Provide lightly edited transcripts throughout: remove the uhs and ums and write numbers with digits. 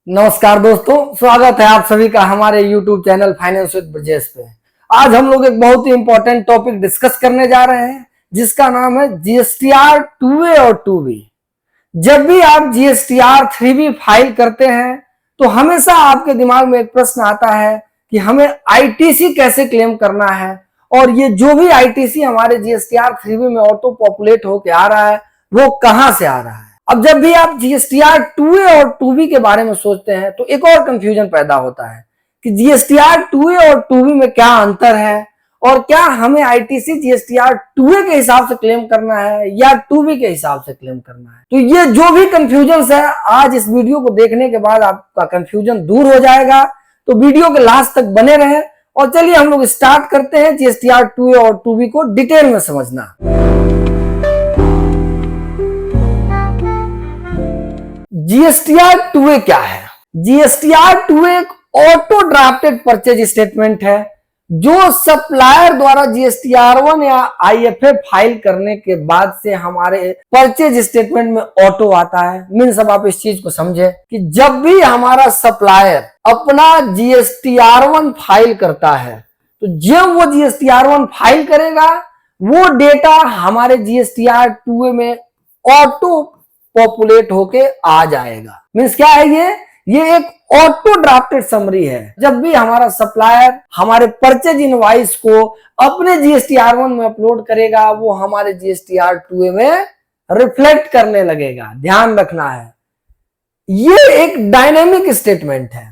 नमस्कार दोस्तों, स्वागत है आप सभी का हमारे YouTube channel finance with Brajesh पे। आज हम लोग एक बहुत ही इंपॉर्टेंट टॉपिक डिस्कस करने जा रहे हैं जिसका नाम है जीएसटीआर 2A और 2B। जब भी आप जीएसटीआर 3B फाइल करते हैं तो हमेशा आपके दिमाग में एक प्रश्न आता है कि हमें आईटीसी कैसे क्लेम करना है, और ये जो भी आईटीसी हमारे जीएसटीआर 3B में ऑटो पॉपुलेट होके आ रहा है वो कहां से आ रहा है। अब जब भी आप जीएसटीआर 2A और 2B के बारे में सोचते हैं तो एक और कंफ्यूजन पैदा होता है कि जीएसटीआर 2A और 2B में क्या अंतर है, और क्या हमें आईटीसी जीएसटीआर 2A के हिसाब से क्लेम करना है या 2B के हिसाब से क्लेम करना है। तो ये जो भी कंफ्यूजन है, आज इस वीडियो को देखने के बाद आपका कंफ्यूजन दूर हो जाएगा। तो वीडियो के लास्ट तक बने रहें और चलिए हम लोग स्टार्ट करते हैं जीएसटीआर 2A और 2B को डिटेल में समझना। जीएसटीआर 2A क्या है? जीएसटीआर 2A एक ऑटो ड्राफ्टेड परचेज स्टेटमेंट है जो सप्लायर द्वारा जीएसटीआर 1 या आईएफए फाइल करने के बाद से हमारे परचेज स्टेटमेंट में ऑटो आता है। मीन्स अब आप इस चीज को समझे कि जब भी हमारा सप्लायर अपना जीएसटीआर 1 फाइल करता है तो जब वो जीएसटीआर 1 फाइल करेगा वो डेटा हमारे जीएसटीआर 2A में ऑटो पॉपुलेट होके आ जाएगा। मीन्स क्या है ये एक ऑटो ड्राफ्टेड समरी है। जब भी हमारा सप्लायर हमारे परचेज इनवॉइस को अपने जीएसटीआर 1 में अपलोड करेगा वो हमारे जीएसटीआर 2A में रिफ्लेक्ट करने लगेगा। ध्यान रखना है, ये एक डायनेमिक स्टेटमेंट है।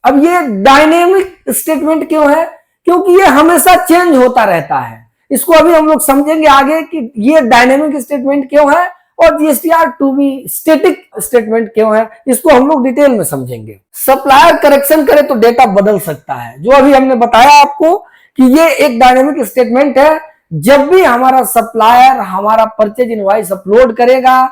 अब ये डायनेमिक स्टेटमेंट क्यों है? क्योंकि ये हमेशा चेंज होता रहता है। इसको अभी हम लोग समझेंगे आगे कि ये डायनेमिक स्टेटमेंट क्यों है और जीएसटीआर 2B स्टैटिक स्टेटमेंट क्यों है, इसको हम लोग डिटेल में समझेंगे। सप्लायर करेक्शन करे तो डेटा बदल सकता है, जो अभी हमने बताया आपको कि ये एक डायनेमिक स्टेटमेंट है। जब भी हमारा सप्लायर हमारा परचेज इनवॉइस अपलोड करेगा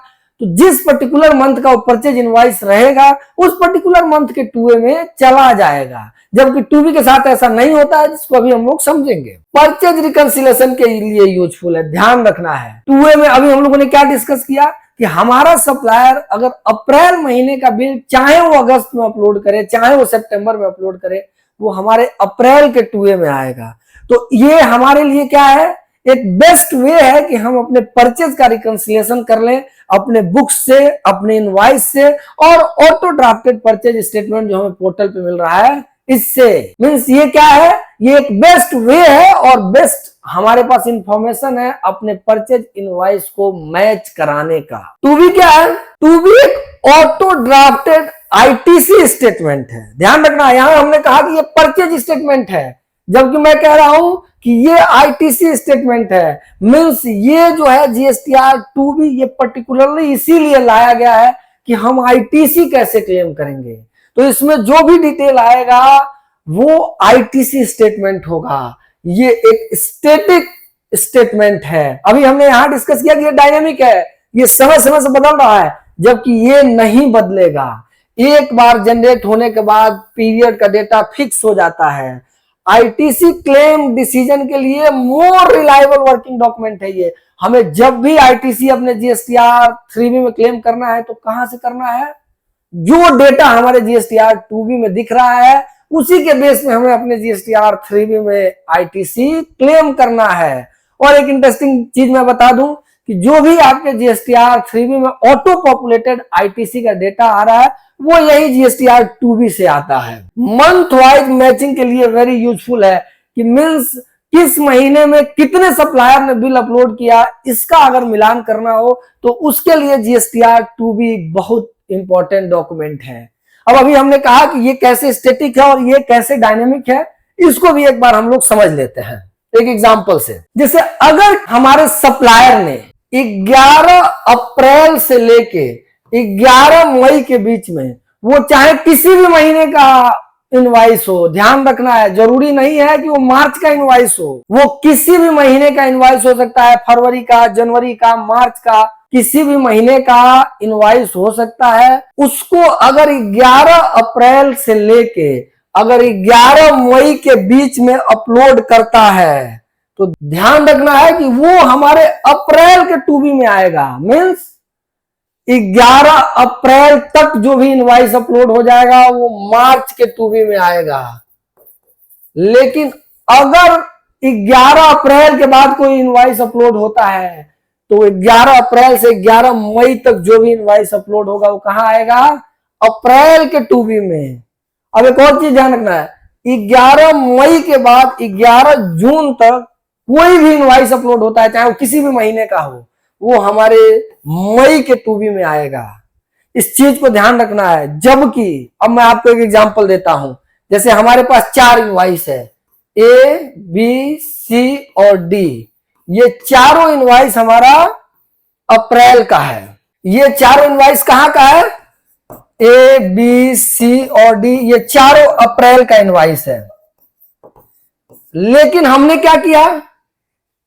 तो जिस पर्टिकुलर मंथ का वो परचेज इनवॉइस रहेगा उस पर्टिकुलर मंथ के 2A में चला जाएगा, जबकि 2B के साथ ऐसा नहीं होता है, जिसको अभी हम लोग समझेंगे। परचेज रिकंसिलेशन के लिए यूजफुल है, ध्यान रखना है। 2A में अभी हम लोगों ने क्या डिस्कस किया कि हमारा सप्लायर अगर अप्रैल महीने का बिल चाहे वो अगस्त में अपलोड करे चाहे वो सितंबर में अपलोड करे वो हमारे अप्रैल के 2A में आएगा। तो ये हमारे लिए क्या है, एक बेस्ट वे है कि हम अपने परचेज का रिकंसिलेशन कर लें अपने बुक्स से, अपने इनवॉइस से, और ऑटो ड्राफ्टेड परचेज स्टेटमेंट जो हमें पोर्टल पे मिल रहा है इससे। मींस ये क्या है, ये एक बेस्ट वे है और बेस्ट हमारे पास इंफॉर्मेशन है अपने परचेज इनवॉइस को मैच कराने का। 2B क्या है? 2B एक ऑटो ड्राफ्टेड आईटीसी स्टेटमेंट है। ध्यान रखना, यहां हमने कहा कि ये परचेज स्टेटमेंट है, जबकि मैं कह रहा हूं कि ये आईटीसी स्टेटमेंट है। मींस ये जो है जीएसटीआर 2B ये पर्टिकुलरली इसीलिए लाया गया है कि हम आईटीसी कैसे क्लेम करेंगे। तो इसमें जो भी डिटेल आएगा वो आईटीसी स्टेटमेंट होगा। ये एक स्टैटिक स्टेटमेंट है। अभी हमने यहां डिस्कस किया कि ये डायनेमिक है, ये समय समय से बदल रहा है, जबकि ये नहीं बदलेगा। एक बार जनरेट होने के बाद पीरियड का डेटा फिक्स हो जाता है। आईटीसी क्लेम डिसीजन के लिए मोर रिलायबल वर्किंग डॉक्यूमेंट है ये। हमें जब भी आईटीसी अपने जीएसटीआर 3B में क्लेम करना है तो कहां से करना है? जो डेटा हमारे जीएसटीआर 2B में दिख रहा है उसी के बेस में हमें अपने जीएसटीआर 3B में आईटीसी क्लेम करना है। और एक इंटरेस्टिंग चीज मैं बता दूं कि जो भी आपके जीएसटीआर 3B में ऑटो पॉपुलेटेड आईटीसी का डेटा आ रहा है वो यही जीएसटीआर 2B से आता है। मंथ वाइज मैचिंग के लिए वेरी यूजफुल है कि मींस किस महीने में कितने सप्लायर ने बिल अपलोड किया, इसका अगर मिलान करना हो तो उसके लिए जीएसटीआर 2B बहुत इंपॉर्टेंट डॉक्यूमेंट है। अब अभी हमने कहा कि ये कैसे स्टैटिक है और ये कैसे डायनेमिक है, इसको भी एक बार हम लोग समझ लेते हैं एक एग्जांपल से। जैसे अगर हमारे सप्लायर ने 11 अप्रैल से लेके 11 मई के बीच में, वो चाहे किसी भी महीने का इनवॉइस हो, ध्यान रखना है जरूरी नहीं है कि वो मार्च का इनवॉइस हो, वो किसी भी महीने का इनवॉइस हो सकता है, फरवरी का, जनवरी का, मार्च का, किसी भी महीने का इनवॉइस हो सकता है। उसको अगर 11 अप्रैल से लेके अगर 11 मई के बीच में अपलोड करता है तो ध्यान रखना है कि वो हमारे अप्रैल के 2B में आएगा। मींस 11 अप्रैल तक जो भी इनवॉइस अपलोड हो जाएगा वो मार्च के 2B में आएगा। लेकिन अगर 11 अप्रैल के बाद कोई इनवॉइस अपलोड होता है तो 11 अप्रैल से 11 मई तक जो भी इनवॉइस अपलोड होगा वो कहां आएगा? अप्रैल के 2B में। अब एक और चीज ध्यान रखना है, 11 मई के बाद 11 जून तक कोई भी इनवॉइस अपलोड होता है चाहे वो किसी भी महीने का हो, वो हमारे मई के 2B में आएगा। इस चीज को ध्यान रखना है। जबकि अब मैं आपको एक एग्जांपल देता हूं, जैसे हमारे पास 4 इनवॉइस है, A, B, C और D। ये चारों इनवॉइस हमारा अप्रैल का है। ये चारों इनवॉइस कहां का है? A, B, C और D, ये चारों अप्रैल का इनवॉइस है। लेकिन हमने क्या किया,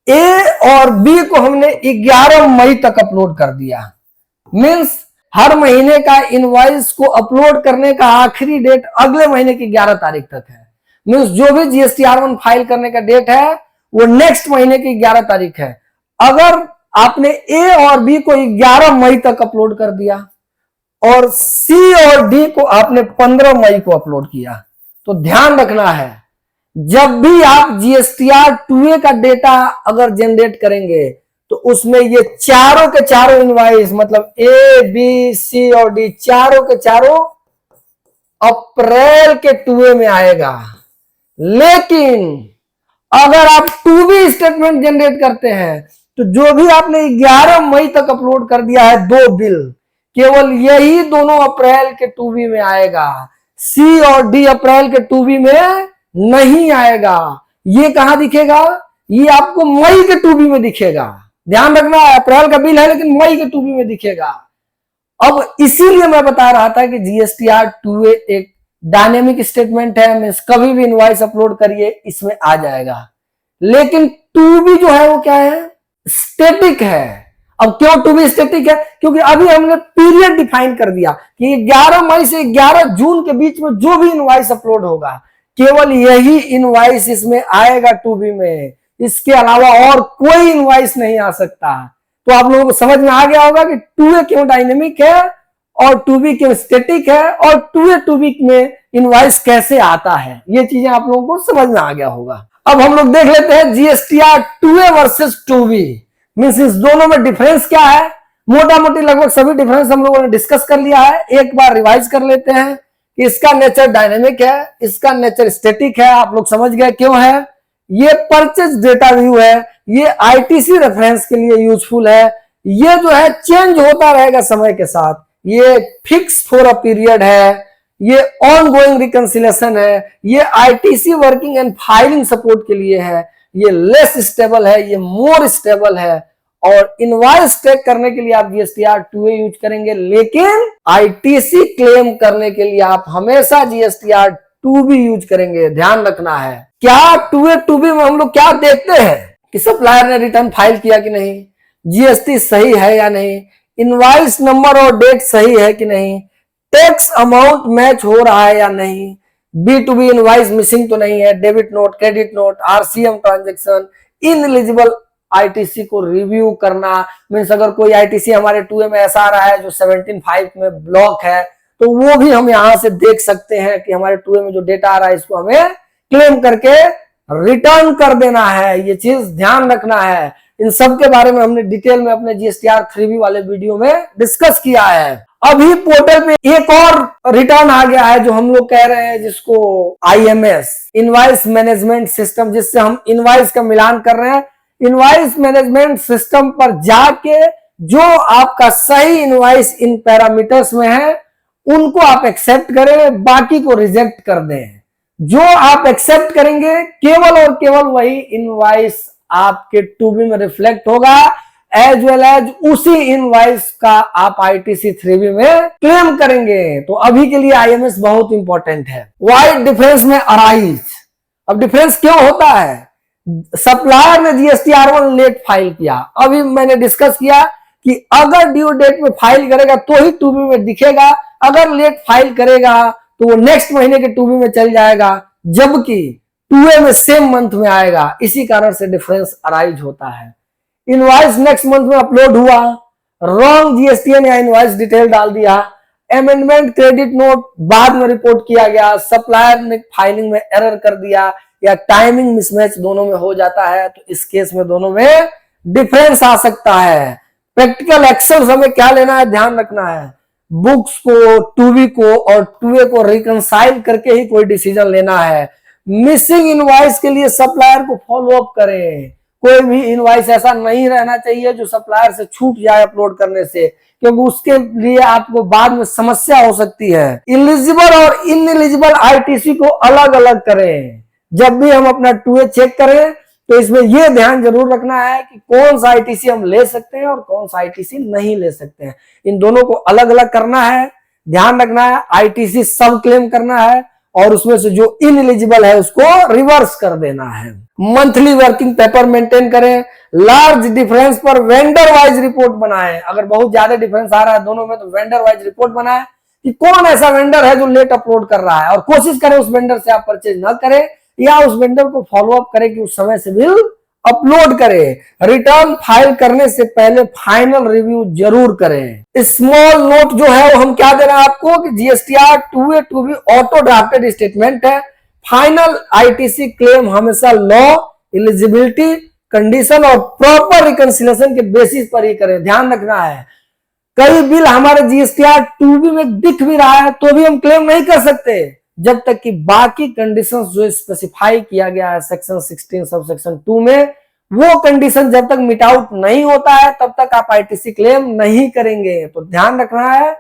A और B को हमने 11 मई तक अपलोड कर दिया। मींस हर महीने का इनवॉइस को अपलोड करने का आखिरी डेट अगले महीने की 11 तारीख तक है। मींस जो भी GSTR1 फाइल करने का डेट है वो नेक्स्ट महीने की 11 तारीख है। अगर आपने A और B को 11 मई तक अपलोड कर दिया और C और D को आपने 15 मई को अपलोड किया, तो ध्यान रखना है जब भी आप GSTR2A का डेटा अगर जनरेट करेंगे तो उसमें ये चारों के चारों इनवॉइस मतलब A, B, C और D चारों के चारों अप्रैल के 2A में आएगा। लेकिन अगर आप 2B स्टेटमेंट जनरेट करते हैं तो जो भी आपने 11 मई तक अपलोड कर दिया है 2 बिल, केवल यही दोनों अप्रैल के 2B में आएगा। C और D अप्रैल के 2B में नहीं आएगा। ये कहां दिखेगा? ये आपको मई के 2B में दिखेगा। ध्यान रखना, अप्रैल का बिल है लेकिन मई के 2B में दिखेगा। अब इसीलिए मैं बता रहा था कि GSTR2A एक डायनेमिक स्टेटमेंट है, मींस कभी भी इनवॉइस अपलोड करिए इसमें आ जाएगा। लेकिन 2B जो है वो क्या है? स्टैटिक है। अब क्यों 2B स्टैटिक है? क्योंकि अभी हमने पीरियड डिफाइन कर दिया कि 11 मई से 11 जून के बीच में जो भी इनवॉइस अपलोड होगा केवल यही इनवॉइस इसमें आएगा 2B में। इसके अलावा और कोई इनवॉइस नहीं आ सकता। तो आप लोगों को समझ में आ गया होगा कि 2A क्यों डायनेमिक है और 2B क्यों स्टैटिक है और 2A 2B में इनवॉइस कैसे आता है। ये चीजें आप लोगों को समझ में आ गया होगा। अब हम लोग देख लेते हैं GSTR2A वर्सेस 2B, मींस इस दोनों में डिफरेंस क्या है। मोटा मोटी लगभग सभी डिफरेंस हम लोगों ने डिस्कस कर लिया है। एक बार रिवाइज कर लेते हैं कि इसका नेचर डायनेमिक है, इसका नेचर स्टैटिक है। आप लोग समझ गए क्यों है। ये परचेज डेटा व्यू है, ये ITC रेफरेंस के लिए यूजफुल है। ये जो है चेंज होता रहेगा समय के साथ। ये फिक्स फॉर अ पीरियड है, ये ऑन गोइंग रिकंसिलेशन है, ये ITC working and filing support के लिए है, ये लेस स्टेबल है, ये मोर स्टेबल है। और इनवॉइस ट्रैक करने के लिए आप GSTR2A यूज करेंगे, लेकिन ITC क्लेम करने के लिए आप हमेशा GSTR2B यूज करेंगे। ध्यान रखना है। क्या 2A 2B में हम लोग क्या देखते हैं कि सप्लायर ने रिटर्न फाइल किया कि नहीं, GST सही है या नहीं, इनवॉइस नंबर और डेट सही है कि नहीं, टैक्स अमाउंट मैच हो रहा है या नहीं, B2B इनवॉइस मिसिंग तो नहीं है, debit note, credit note, RCM transaction, ineligible ITC को रिव्यू करना। मीन्स अगर कोई ITC हमारे 2A में ऐसा आ रहा है जो 17.5 में ब्लॉक है तो वो भी हम यहां से देख सकते हैं कि हमारे 2A में जो डेटा आ रहा है इसको हमें क्लेम करके रिटर्न कर देना है। ये चीज ध्यान रखना है। इन सब के बारे में हमने डिटेल में अपने GSTR3B वाले वीडियो में डिस्कस किया है। अभी पोर्टल पे एक और रिटर्न आ गया है जो हम लोग कह रहे हैं जिसको IMS इनवॉइस मैनेजमेंट सिस्टम, जिससे हम इनवॉइस का मिलान कर रहे हैं। इनवॉइस मैनेजमेंट सिस्टम पर जाके जो आपका सही इनवॉइस इन पैरामीटर्स में है उनको आप एक्सेप्ट करें, बाकी को रिजेक्ट कर दें। जो आप एक्सेप्ट करेंगे केवल और केवल वही इनवॉइस आपके 2B में रिफ्लेक्ट होगा, एज वेल एज उसी इनवॉइस का आप ITC 3B में क्लेम करेंगे। तो अभी के लिए IMS बहुत इंपॉर्टेंट है। वाइड डिफरेंस में अराइज। अब डिफरेंस क्यों होता है? सप्लायर ने GSTR1 लेट फाइल किया, अभी मैंने डिस्कस किया कि अगर ड्यू डेट में फाइल करेगा तो ही 2B में दिखेगा, अगर लेट फाइल करेगा तो वो नेक्स्ट महीने के 2B में चल जाएगा, जबकि 2A में सेम मंथ में आएगा। इसी कारण से डिफरेंस अराइज होता है। इनवॉइस नेक्स्ट मंथ में अपलोड हुआ, रॉन्ग जीएसटीएन या इनवॉइस डिटेल डाल दिया, अमेंडमेंट क्रेडिट नोट बाद में रिपोर्ट किया गया, सप्लायर ने फाइलिंग में एरर कर दिया या टाइमिंग मिसमैच दोनों में हो जाता है, तो इस केस में दोनों में डिफरेंस आ सकता है। प्रैक्टिकल एक्शन हमें क्या लेना है, ध्यान रखना है, बुक्स को, टूबी को और टूए को रिकंसाइल करके ही कोई डिसीजन लेना है। मिसिंग इनवॉइस के लिए सप्लायर को फॉलो अप करें। कोई भी इनवॉइस ऐसा नहीं रहना चाहिए जो सप्लायर से छूट जाए अपलोड करने से, क्योंकि उसके लिए आपको बाद में समस्या हो सकती है। इलिजिबल और इनएलिजिबल आईटीसी को अलग अलग करें। जब भी हम अपना टूए चेक करें तो इसमें यह ध्यान जरूर रखना है कि कौन सा आईटीसी हम ले सकते हैं और कौन सा आईटीसी नहीं ले सकते हैं। इन दोनों को अलग अलग करना है, ध्यान रखना है। आईटीसी सब क्लेम करना है और उसमें से जो इनएलिजिबल है उसको रिवर्स कर देना है। मंथली वर्किंग पेपर मेंटेन करें। लार्ज डिफरेंस पर वेंडर वाइज रिपोर्ट बनाएं। अगर बहुत ज्यादा डिफरेंस आ रहा है दोनों में तो वेंडर वाइज रिपोर्ट बनाएं कि कौन ऐसा वेंडर है जो लेट अपलोड कर रहा है, और कोशिश करें उस वेंडर से आप परचेज न करें या उस वेंडर को फॉलो अप करें कि उस समय से बिल अपलोड करें। रिटर्न फाइल करने से पहले फाइनल रिव्यू जरूर करें। स्मॉल नोट जो है वो हम क्या दे रहे हैं आपको कि GSTR 2A 2B auto drafted statement है। फाइनल आईटीसी क्लेम हमेशा लॉ, एलिजिबिलिटी, कंडीशन और प्रॉपर रिकंसिलेशन के बेसिस पर ही करें। ध्यान रखना है, कई बिल हमारे जीएसटीआर 2B में दिख भी रहा है तो भी हम क्लेम नहीं कर सकते जब तक कि बाकी कंडीशंस जो स्पेसिफाई किया गया है सेक्शन 16 सब सेक्शन 2 में, वो कंडीशन जब तक मिट आउट नहीं होता है तब तक आप आईटीसी क्लेम नहीं करेंगे। तो ध्यान रखना है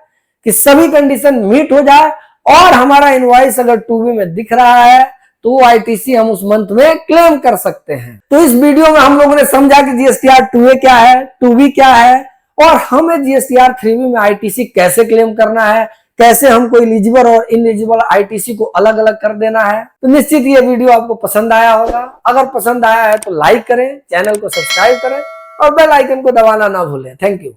कि सभी कंडीशन मीट हो जाए और हमारा इनवॉइस अगर 2B में दिख रहा है तो आईटीसी हम उस मंथ में क्लेम कर सकते हैं। तो इस वीडियो में हम लोगों ने समझा कि जीएसटीआर 2A क्या है, 2B क्या है और हमें जीएसटीआर 3B में आईटीसी कैसे क्लेम करना है, कैसे हमको एलिजिबल और इनएलिजिबल आईटीसी को अलग अलग कर देना है। तो निश्चित ये वीडियो आपको पसंद आया होगा। अगर पसंद आया है तो लाइक करें, चैनल को सब्सक्राइब करें और बेल आइकन को दबाना ना भूलें। Thank you.